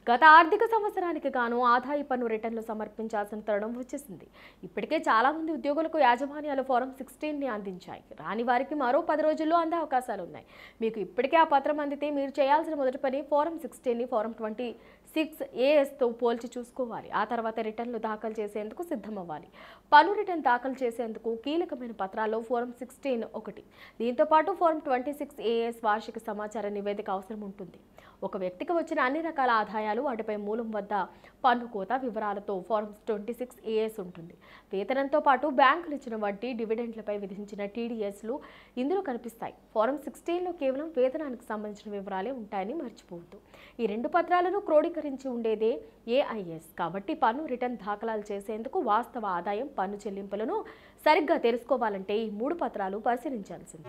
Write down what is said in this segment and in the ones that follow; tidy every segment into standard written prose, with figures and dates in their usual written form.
గత ఆర్థిక సంవత్సరానికి గాను ఆదాయ పన్ను రిటర్న్లు సమర్పించాల్సిన తరుణం వచ్చేసింది. ఇప్పటికే చాలా మంది ఉద్యోగులకు యాజమాన్యాలు ఫారం 16ని అందించాయి. రాని వారికి మరో 10 రోజుల్లో అందే అవకాశాలు ఉన్నాయి. మీకు ఇప్పటికే ఆ పత్రం అందితే మీరు చేయాల్సిన మొదటి పని ఫారం 16ని ఫారం 26ASతో పోల్చి చూసుకోవాలి. ఆ తర్వాత రిటర్న్లు దాఖలు చేసేందుకు సిద్ధమవ్వాలి. పన్ను రిటర్న్ దాఖలు చేసేందుకు కీలకమైన పత్రాల్లో ఫారం 16 ఒకటి. దీంతో పాటు ఫారం 26AS వార్షిక సమాచార నివేదిక అవసరం ఉంటుంది. ఒక వ్యక్తికి వచ్చిన అన్ని రకాల ఆదాయాలు, వాటిపై మూలం వద్ద పన్ను కోత వివరాలతో ఫారం 26AS ఉంటుంది. వేతనంతో పాటు బ్యాంకులు ఇచ్చిన వడ్డీ, డివిడెండ్లపై విధించిన TDSలు ఇందులో కనిపిస్తాయి. ఫారం 16లో కేవలం వేతనానికి సంబంధించిన వివరాలే ఉంటాయని మర్చిపోవద్దు. ఈ రెండు పత్రాలను క్రోడీకరించి ఉండేదే AIS. కాబట్టి పన్ను రిటర్న్ దాఖలాలు చేసేందుకు వాస్తవ ఆదాయం, పన్ను చెల్లింపులను సరిగ్గా తెలుసుకోవాలంటే ఈ 3 పత్రాలు పరిశీలించాల్సింది.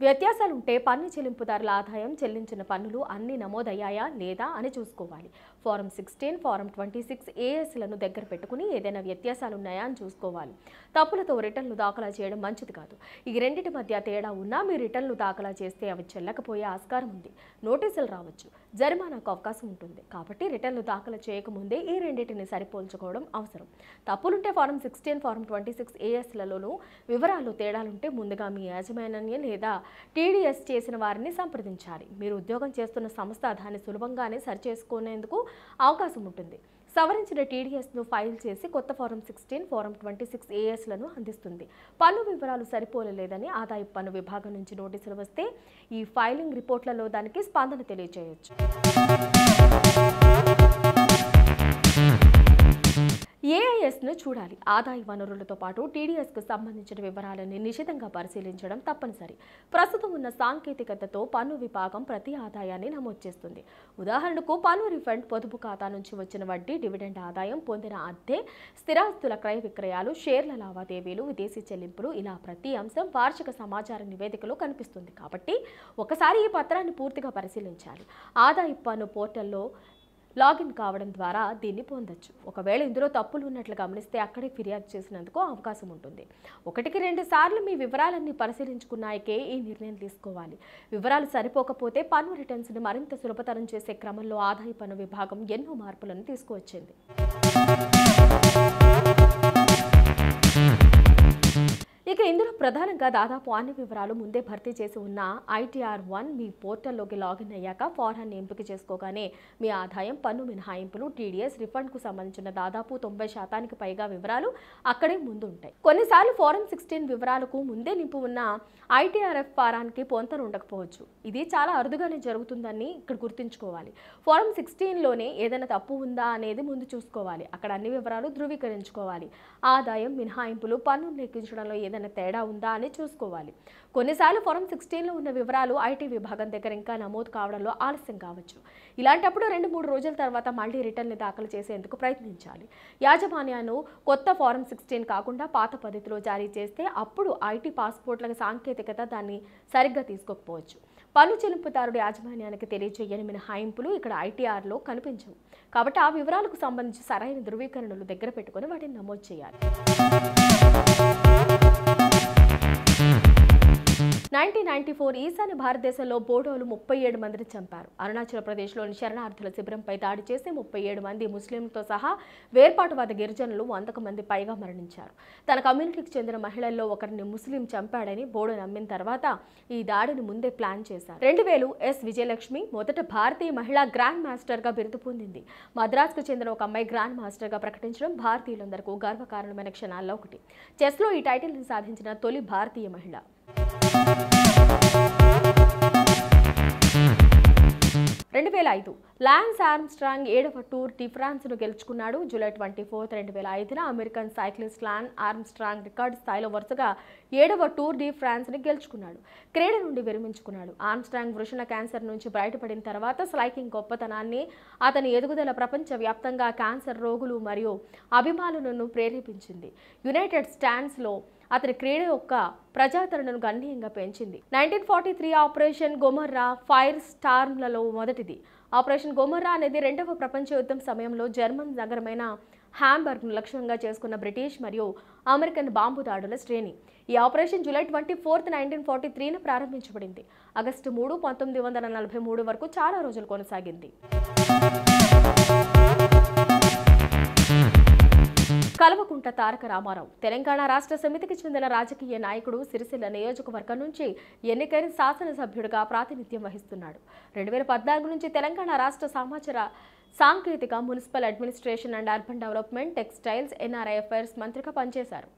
వ్యత్యాసాలుంటే పన్ను చెల్లింపుదారుల ఆదాయం, చెల్లించిన పన్నులు అన్ని నమోదయ్యాయా లేదా అని చూసుకోవాలి. ఫారం 16, ఫారం 26ASలను దగ్గర పెట్టుకుని ఏదైనా వ్యత్యాసాలున్నాయా అని చూసుకోవాలి. తప్పులతో రిటర్న్లు దాఖలా చేయడం మంచిది కాదు. ఈ రెండింటి మధ్య తేడా ఉన్నా మీ రిటర్న్లు దాఖలా చేస్తే అవి చెల్లకపోయే ఆస్కారం ఉంది. నోటీసులు రావచ్చు, జరిమానాకు అవకాశం ఉంటుంది. కాబట్టి రిటర్న్లు దాఖలు చేయకముందే ఈ రెండింటిని సరిపోల్చుకోవడం అవసరం. తప్పులుంటే ఫారం 16, ఫారం 26ASలలోనూ వివరాల్లో తేడాలుంటే ముందుగా మీ యాజమాన్యాన్ని లేదా TDS చేసిన వారిని సంప్రదించాలి. మీరు ఉద్యోగం చేస్తున్న సంస్థ దాన్ని సులభంగానే సరిచేసుకునేందుకు అవకాశం ఉంటుంది. సవరించిన TDSను ఫైల్ చేసి కొత్త ఫారం 16, ఫారం 26ASలను అందిస్తుంది. పన్ను వివరాలు సరిపోలేదని ఆదాయ పన్ను విభాగం నుంచి నోటీసులు వస్తే ఈ ఫైలింగ్ రిపోర్ట్లలో దానికి స్పందన తెలియజేయవచ్చు. AISను చూడాలి. ఆదాయ వనరులతో పాటు TDSకు సంబంధించిన వివరాలని నిశితంగా పరిశీలించడం తప్పనిసరి. ప్రస్తుతం ఉన్న సాంకేతికతతో పన్ను విభాగం ప్రతి ఆదాయాన్ని నమోదు చేస్తుంది. ఉదాహరణకు పన్ను రిఫండ్, పొదుపు ఖాతా నుంచి వచ్చిన వడ్డీ, డివిడెండ్ ఆదాయం, పొందిన అద్దె, స్థిరాస్తుల క్రయ విక్రయాలు, షేర్ల లావాదేవీలు, విదేశీ చెల్లింపులు, ఇలా ప్రతి అంశం వార్షిక సమాచార నివేదికలో కనిపిస్తుంది. కాబట్టి ఒకసారి ఈ పత్రాన్ని పూర్తిగా పరిశీలించాలి. ఆదాయ పన్ను పోర్టల్లో లాగిన్ కావడం ద్వారా దీన్ని పొందొచ్చు. ఒకవేళ ఇందులో తప్పులు ఉన్నట్లు గమనిస్తే అక్కడే ఫిర్యాదు చేసినందుకు అవకాశం ఉంటుంది. 1-2 సార్లు మీ వివరాలన్నీ పరిశీలించుకున్నాకే ఈ నిర్ణయం తీసుకోవాలి. వివరాలు సరిపోకపోతే పన్ను రిటర్న్స్ని మరింత సులభతరం చేసే క్రమంలో ఆదాయ పన్ను విభాగం ఎన్నో మార్పులను తీసుకువచ్చింది. ఇక ఇందులో ప్రధానంగా దాదాపు అన్ని వివరాలు ముందే భర్తీ చేసి ఉన్న ITR1 మీ పోర్టల్లోకి లాగిన్ అయ్యాక ఫారాన్ని ఎంపిక చేసుకోగానే మీ ఆదాయం, పన్ను మినహాయింపులు, TDS, రిఫండ్కు సంబంధించిన దాదాపు 90% పైగా వివరాలు అక్కడే ముందు ఉంటాయి. కొన్నిసార్లు ఫారం 16 వివరాలకు ముందే నింపు ఉన్న ITRF ఫారానికి పొంతన ఉండకపోవచ్చు. ఇది చాలా అరుదుగానే జరుగుతుందని ఇక్కడ గుర్తుంచుకోవాలి. ఫారం 16లోనే ఏదైనా తప్పు ఉందా అనేది ముందు చూసుకోవాలి. అక్కడ అన్ని వివరాలు ధృవీకరించుకోవాలి. ఆదాయం, మినహాయింపులు, పన్ను లెక్కించడంలో ఏదైనా తేడా ఉందా అని చూసుకోవాలి. కొన్నిసార్లు ఫారం 16లో ఉన్న వివరాలు IT విభాగం దగ్గర ఇంకా నమోదు కావడంలో ఆలస్యం కావచ్చు. ఇలాంటప్పుడు 2-3 రోజుల తర్వాత మళ్ళీ రిటర్న్ని దాఖలు చేసేందుకు ప్రయత్నించాలి. యాజమాన్యాన్ని కొత్త ఫారం 16 కాకుండా పాత పద్ధతిలో జారీ చేస్తే అప్పుడు IT పాస్పోర్ట్ల సాంకేతికత దాన్ని సరిగ్గా తీసుకోకపోవచ్చు. పన్ను చెల్లింపుదారుడు యాజమాన్యానికి తెలియజేయని మినహాయింపులు ఇక్కడ ITRలో కనిపించవు. కాబట్టి ఆ వివరాలకు సంబంధించి సరైన ధృవీకరణలు దగ్గర పెట్టుకుని వాటిని నమోదు చేయాలి. 1994 ఈశాన్య భారతదేశంలో బోడోలు 37 మందిని చంపారు. అరుణాచల్ ప్రదేశ్లోని శరణార్థుల శిబిరంపై దాడి చేసి 37 మంది ముస్లింలతో సహా వేర్పాటువాద గిరిజనులు 100కు మంది పైగా మరణించారు. తన కమ్యూనిటీకి చెందిన మహిళల్లో ఒకరిని ముస్లిం చంపాడని బోడో నమ్మిన తర్వాత ఈ దాడిని ముందే ప్లాన్ చేశారు. 2000 S విజయలక్ష్మి మొదట భారతీయ మహిళా గ్రాండ్ మాస్టర్గా బిరుదు పొందింది. మద్రాస్కు చెందిన ఒక అమ్మాయి గ్రాండ్ మాస్టర్గా ప్రకటించడం భారతీయులందరికీ గర్వకారణమైన క్షణాల్లో ఒకటి. చెస్లో ఈ టైటిల్ని సాధించిన తొలి భారతీయ మహిళ. 2005 లాన్స్ ఆర్మ్స్ట్రాంగ్ 7వ టూర్ డి ఫ్రాన్స్ను గెలుచుకున్నాడు. జూలై 24, 2005న American cyclist Lance Armstrong record స్థాయిలో వరుసగా 7వ టూర్ డి ఫ్రాన్స్ని గెలుచుకున్నాడు. క్రీడ నుండి విరమించుకున్నాడు. ఆర్మ్స్ట్రాంగ్ వృషణ క్యాన్సర్ నుంచి బయటపడిన తర్వాత సైక్లింగ్ గొప్పతనాన్ని, అతని ఎదుగుదల ప్రపంచవ్యాప్తంగా క్యాన్సర్ రోగులు మరియు అభిమానులను ప్రేరేపించింది. యునైటెడ్ స్టేట్స్లో అతని క్రీడ యొక్క ప్రజాదరణను గణనీయంగా పెంచింది. 1943 ఆపరేషన్ గొమర్రా ఫైర్ స్టార్మ్లలో మొదటిది. ఆపరేషన్ గొమర్రా అనేది 2వ ప్రపంచ యుద్ధం సమయంలో జర్మన్ నగరమైన హాంబర్గ్ను లక్ష్యంగా చేసుకున్న బ్రిటిష్ మరియు అమెరికన్ బాంబు దాడుల శ్రేణి. ఈ ఆపరేషన్ జూలై 24, 1943న ప్రారంభించబడింది. ఆగస్టు 3, 1943 వరకు చాలా రోజులు కొనసాగింది. కల్వకుంట్ల తారక రామారావు తెలంగాణ రాష్ట్ర సమితికి చెందిన రాజకీయ నాయకుడు. సిరిసిల్ల నియోజకవర్గం నుంచి ఎన్నికైన శాసనసభ్యుడిగా ప్రాతినిధ్యం వహిస్తున్నాడు. 2014 నుంచి తెలంగాణ రాష్ట్ర సమాచార సాంకేతిక, municipal administration and urban development, textiles, NRI affairs మంత్రిగా పనిచేశారు.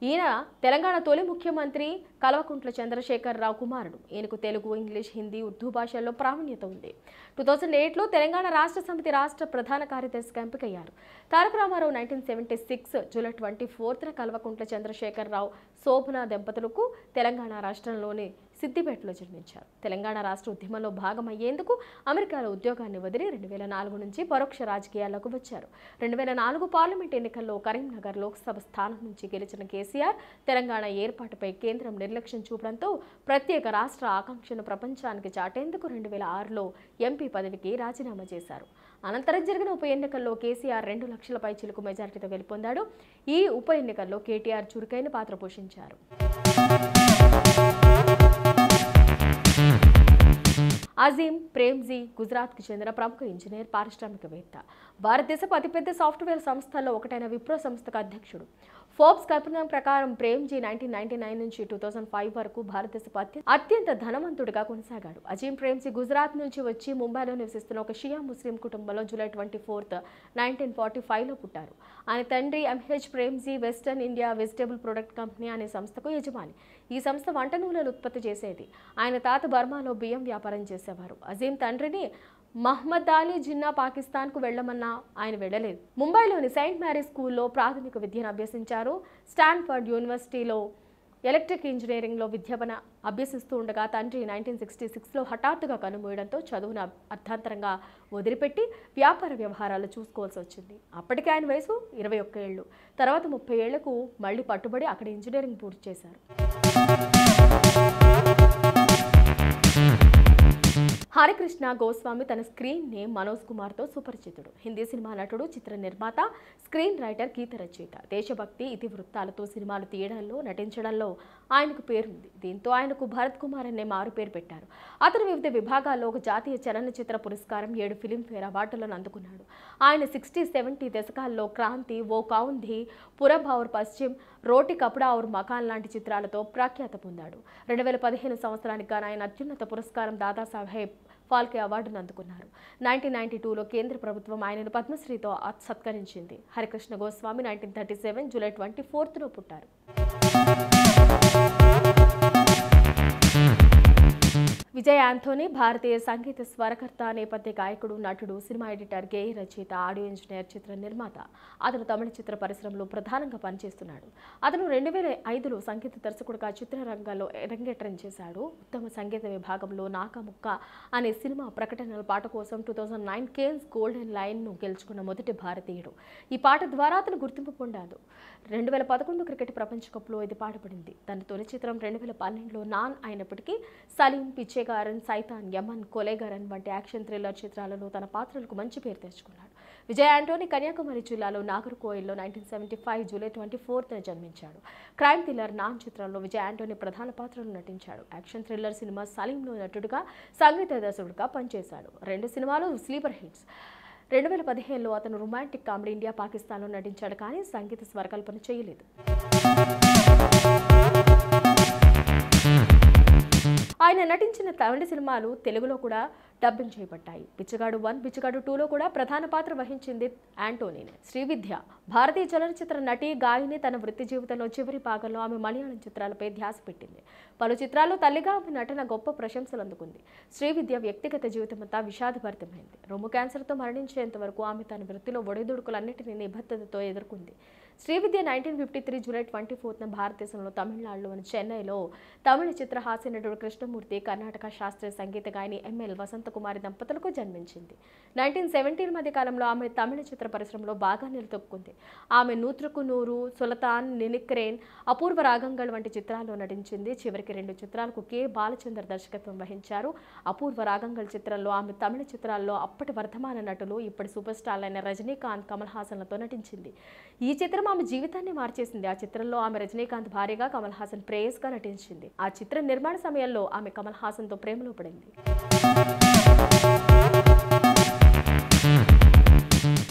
ఈయన తెలంగాణ తొలి ముఖ్యమంత్రి కల్వకుంట్ల చంద్రశేఖరరావు కుమారుడు. ఈయనకు తెలుగు, ఇంగ్లీష్, హిందీ, ఉర్దూ భాషల్లో ప్రావీణ్యత ఉంది. 2008లో తెలంగాణ రాష్ట్ర సమితి రాష్ట్ర ప్రధాన కార్యదర్శిగా ఎంపికయ్యారు. తారక రామారావు 1976 జూలై 24న కల్వకుంట్ల చంద్రశేఖరరావు, శోభన దంపతులకు తెలంగాణ రాష్ట్రంలోని సిద్దిపేటలో జన్మించారు. తెలంగాణ రాష్ట్ర ఉద్యమంలో భాగమయ్యేందుకు అమెరికాలో ఉద్యోగాన్ని వదిలి 2004 నుంచి పరోక్ష రాజకీయాల్లోకి వచ్చారు. 2004 పార్లమెంట్ ఎన్నికల్లో కరీంనగర్ లోక్సభ స్థానం నుంచి గెలిచిన కేసీఆర్ తెలంగాణ ఏర్పాటుపై కేంద్రం నిర్లక్ష్యం చూపడంతో ప్రత్యేక రాష్ట్ర ఆకాంక్షను ప్రపంచానికి చాటేందుకు 2006లో ఎంపీ పదవికి రాజీనామా చేశారు. అనంతరం జరిగిన ఉప ఎన్నికల్లో కేసీఆర్ 2 లక్షల పైచిలుకు మెజారిటీతో గెలుపొందాడు. ఈ ఉప ఎన్నికల్లో కేటీఆర్ చురుకైన పాత్ర పోషించారు. అజీం ప్రేమ్జీ గుజరాత్కు చెందిన ప్రముఖ ఇంజనీర్, పారిశ్రామికవేత్త. భారతదేశపు అతిపెద్ద సాఫ్ట్వేర్ సంస్థల్లో ఒకటైన విప్రో సంస్థకు అధ్యక్షుడు. ఫోర్బ్స్ కథనం ప్రకారం ప్రేమ్జీ 1999 నుంచి 2005 వరకు భారతదేశపు అత్యంత ధనవంతుడిగా కొనసాగాడు. అజీం ప్రేమ్జీ గుజరాత్ నుంచి వచ్చి ముంబైలో నివసిస్తున్న ఒక షియా ముస్లిం కుటుంబంలో జూలై 24, 1945లో పుట్టారు. ఆయన తండ్రి MH Premji western India vegetable product company అనే సంస్థకు యజమాని. ఈ సంస్థ వంట నూనెలు ఉత్పత్తి చేసేది. ఆయన తాత బర్మాలో బియ్యం వ్యాపారం చేసేవారు. అజీం తండ్రిని మహ్మద్ అలీ జిన్నా పాకిస్తాన్కు వెళ్లమన్నా ఆయన వెళ్లలేదు. ముంబైలోని సెయింట్ మేరీ స్కూల్లో ప్రాథమిక విద్యను అభ్యసించారు. స్టాన్ఫర్డ్ యూనివర్సిటీలో ఎలక్ట్రిక్ ఇంజనీరింగ్లో విద్యను అభ్యసిస్తూ ఉండగా తండ్రి 1966లో హఠాత్తుగా కనుమూయడంతో చదువును అర్థాంతరంగా వదిలిపెట్టి వ్యాపార వ్యవహారాలు చూసుకోవాల్సి వచ్చింది. అప్పటికే ఆయన వయసు 21 ఏళ్లు. తర్వాత 30 ఏళ్లకు మళ్లీ పట్టుబడి అక్కడ ఇంజనీరింగ్ పూర్తి చేశారు. హరికృష్ణ గోస్వామి తన స్క్రీన్ నేమ్ మనోజ్ కుమార్తో సుపరిచితుడు. హిందీ సినిమా నటుడు, చిత్ర నిర్మాత, స్క్రీన్ రైటర్, గీత రచయిత. దేశభక్తి, ఇతివృత్తాలతో సినిమాలు తీయడంలో, నటించడంలో ఆయనకు పేరుంది. దీంతో ఆయనకు భరత్ కుమార్ అనే మారు పేరు పెట్టారు. అతను వివిధ విభాగాల్లో ఒక జాతీయ చలనచిత్ర పురస్కారం, 7 ఫిలింఫేర్ అవార్డులను అందుకున్నాడు. ఆయన 60, 70 దశకాల్లో క్రాంతి, ఓ కౌన్ థీ, పురబ్ ఔర్ పశ్చిమ్, రోటీ కపడా ఔర్ మకాన్ లాంటి చిత్రాలతో ప్రఖ్యాత పొందాడు. 2015 సంవత్సరానికి గాను ఆయన అత్యున్నత పురస్కారం దాదాసాహెబ్ ఫాల్కే అవార్డును అందుకున్నారు. 1992లో కేంద్ర ప్రభుత్వం ఆయనను పద్మశ్రీతో సత్కరించింది. హరికృష్ణ గోస్వామి 1937 జూలై 24న పుట్టారు. విజయ్ యాంథోనీ భారతీయ సంగీత స్వరకర్త, నేపథ్య గాయకుడు, నటుడు, సినిమా ఎడిటర్, గేయ రచయిత, ఆడియో ఇంజనీర్, చిత్ర నిర్మాత. అతను తమిళ చిత్ర పరిశ్రమలో ప్రధానంగా పనిచేస్తున్నాడు. అతను 2005లో సంగీత దర్శకుడిగా చిత్రరంగంలో అరంగేట్రం చేశాడు. ఉత్తమ సంగీత విభాగంలో నాకముక్క అనే సినిమా ప్రకటనల పాట కోసం 2009 కేన్స్ గోల్డెన్ లైన్ను గెలుచుకున్న మొదటి భారతీయుడు. ఈ పాట ద్వారా అతను గుర్తింపు పొందాడు. 2011 క్రికెట్ ప్రపంచ కప్లో ఇది పాడబడింది. తన తొలి చిత్రం 2012లో నాన్ అయినప్పటికీ సలీం, పిచ్చేగారన్, సైతాన్, యమన్, కొలేగరన్ వంటి యాక్షన్ థ్రిల్లర్ చిత్రాలలో తన పాత్రలకు మంచి పేరు తెచ్చుకున్నాడు. విజయ్ యాంటోనీ కన్యాకుమారి జిల్లాలో నాగర్కోయిల్లో 1975 జూలై 24న జన్మించాడు. క్రైమ్ థ్రిల్లర్ నాన్ చిత్రంలో విజయ్ యాంటోనీ ప్రధాన పాత్రలో నటించాడు. యాక్షన్ థ్రిల్లర్ సినిమా సలీంలో నటుడుగా, సంగీత దర్శకుడిగా పనిచేశాడు. 2 సినిమాలు స్లీపర్ హిట్స్. 2015లో అతను రొమాంటిక్ కామెడీ ఇండియా పాకిస్తాన్లో నటించాడు, కానీ సంగీత స్వరకల్పన చేయలేదు. ఆయన నటించిన తమిళ సినిమాలు తెలుగులో కూడా డబ్బింగ్ చేయబడ్డాయి. బిచ్చగాడు 1, బిచ్చగాడు 2లో కూడా ప్రధాన పాత్ర వహించింది యాంటోనీనే. శ్రీవిద్య భారతీయ చలనచిత్ర నటి, గాయని. తన వృత్తి జీవితంలో చివరి భాగంలో ఆమె మలయాళం చిత్రాలపై ధ్యాస పెట్టింది. పలు చిత్రాల్లో తల్లిగా ఆమె నటన గొప్ప ప్రశంసలు అందుకుంది. శ్రీవిద్య వ్యక్తిగత జీవితమంతా విషాదభరితమైంది. రొమ్ము క్యాన్సర్తో మరణించేంత వరకు ఆమె తన వృత్తిలో ఒడిదుడుకులన్నింటినీ నిబద్ధతతో ఎదుర్కొంది. శ్రీవిద్య 1953 జూలై 24న భారతదేశంలో తమిళనాడులోని చెన్నైలో తమిళ చిత్ర హాస్య నటుడు కృష్ణమూర్తి, కర్ణాటక శాస్త్రీయ సంగీత గాయని ఎంఎల్ వసంతకుమారి దంపతులకు జన్మించింది. 1970ల మధ్య కాలంలో ఆమె తమిళ చిత్ర పరిశ్రమలో బాగా నిలదొక్కుంది. ఆమె నూత్రకు నూరు, సులతాన్, నినిక్రేన్, అపూర్వ రాగంగల్ వంటి చిత్రాల్లో నటించింది. చివరికి 2 చిత్రాలకు కె. బాలచందర్ దర్శకత్వం వహించారు. అపూర్వ రాగంగల్ చిత్రంలో ఆమె తమిళ చిత్రాల్లో అప్పటి వర్ధమాన నటులు, ఇప్పటి సూపర్ స్టార్లైన రజనీకాంత్, కమల్ హాసన్లతో నటించింది. ఈ చిత్రం ఆమె జీవితాన్ని మార్చేసింది. ఆ చిత్రంలో ఆమె రజనీకాంత్ భార్యగా, కమల్ హాసన్ ప్రేయస్గా నటించింది. ఆ చిత్ర నిర్మాణ సమయంలో ఆమె కమల్ హాసన్తో ప్రేమలో పడింది.